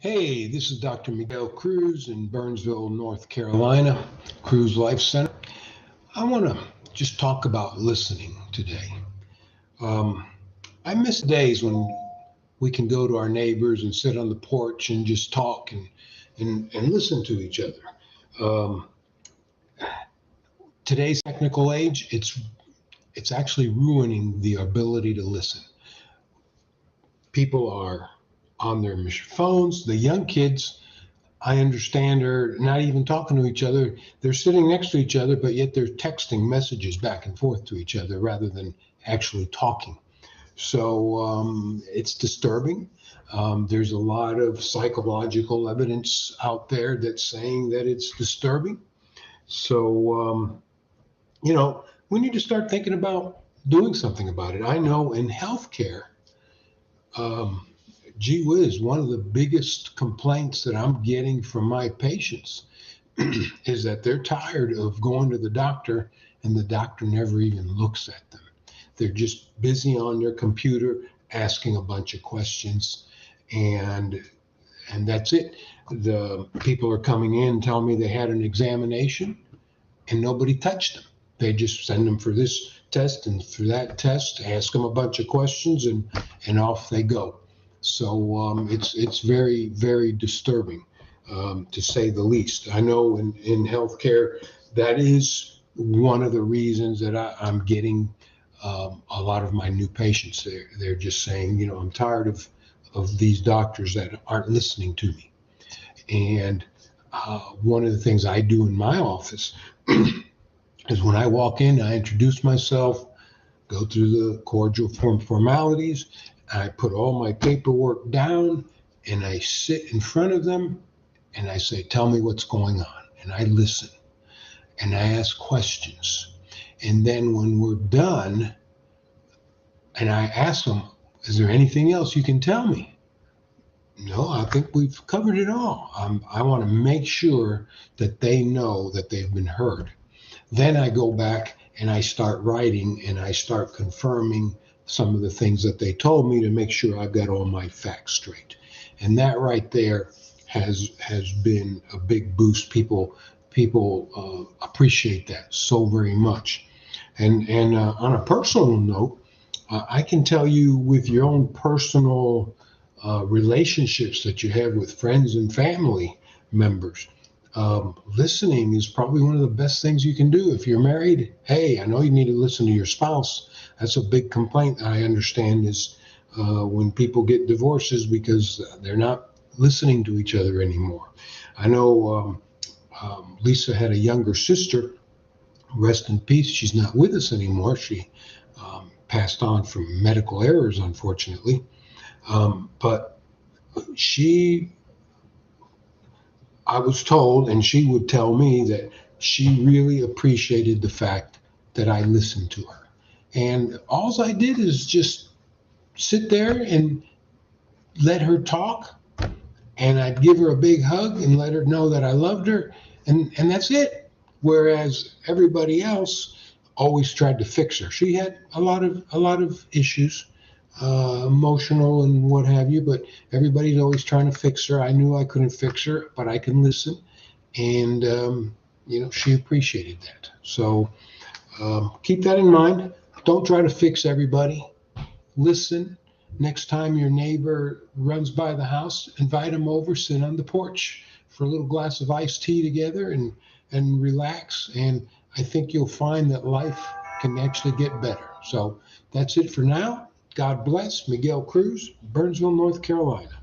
Hey, this is Dr. Miguel Cruz in Burnsville, North Carolina, Cruz Life Center. I want to just talk about listening today. Um, I miss days when we can go to our neighbors and sit on the porch and just talk and listen to each other. Um, Today's technical age, it's actually ruining the ability to listen. People are on their phones. The young kids, I understand, are not even talking to each other. They're sitting next to each other, but yet they're texting messages back and forth to each other rather than actually talking. So it's disturbing. There's a lot of psychological evidence out there that's saying that it's disturbing. So, we need to start thinking about doing something about it. I know in healthcare, um, gee whiz, one of the biggest complaints that I'm getting from my patients is that they're tired of going to the doctor and the doctor never even looks at them. They're just busy on their computer asking a bunch of questions and that's it. The people are coming in telling me they had an examination and nobody touched them. They just send them for this test and for that test, ask them a bunch of questions, and off they go. So it's very very disturbing, to say the least. I know in healthcare that is one of the reasons that I'm getting a lot of my new patients. They're just saying, I'm tired of these doctors that aren't listening to me. And one of the things I do in my office is when I walk in, I introduce myself, go through the cordial formalities, I put all my paperwork down, and I sit in front of them and I say, "Tell me what's going on." And I listen and I ask questions. And then when we're done, and I ask them, "Is there anything else you can tell me?" No, I think we've covered it all. I want to make sure that they know that they've been heard. Then I go back and I start writing and I start confirming some of the things that they told me to make sure I've got all my facts straight. And that right there has been a big boost. People appreciate that so very much. And on a personal note, I can tell you with your own personal relationships that you have with friends and family members, listening is probably one of the best things you can do. If you're married, hey, I know you need to listen to your spouse. That's a big complaint I understand is when people get divorces because they're not listening to each other anymore. I know Lisa had a younger sister. Rest in peace. She's not with us anymore. She passed on from medical errors, unfortunately. But she I was told, and she would tell me that she really appreciated the fact that I listened to her. And all I did is just sit there and let her talk, and I'd give her a big hug and let her know that I loved her, and that's it. Whereas everybody else always tried to fix her. She had a lot of issues, emotional and what have you, but everybody's always trying to fix her. I knew I couldn't fix her, but I can listen, and she appreciated that. So keep that in mind. Don't try to fix everybody. Listen. Next time your neighbor runs by the house, invite them over, sit on the porch for a little glass of iced tea together and relax. And I think you'll find that life can actually get better. So that's it for now. God bless. Miguel Cruz, Burnsville, North Carolina.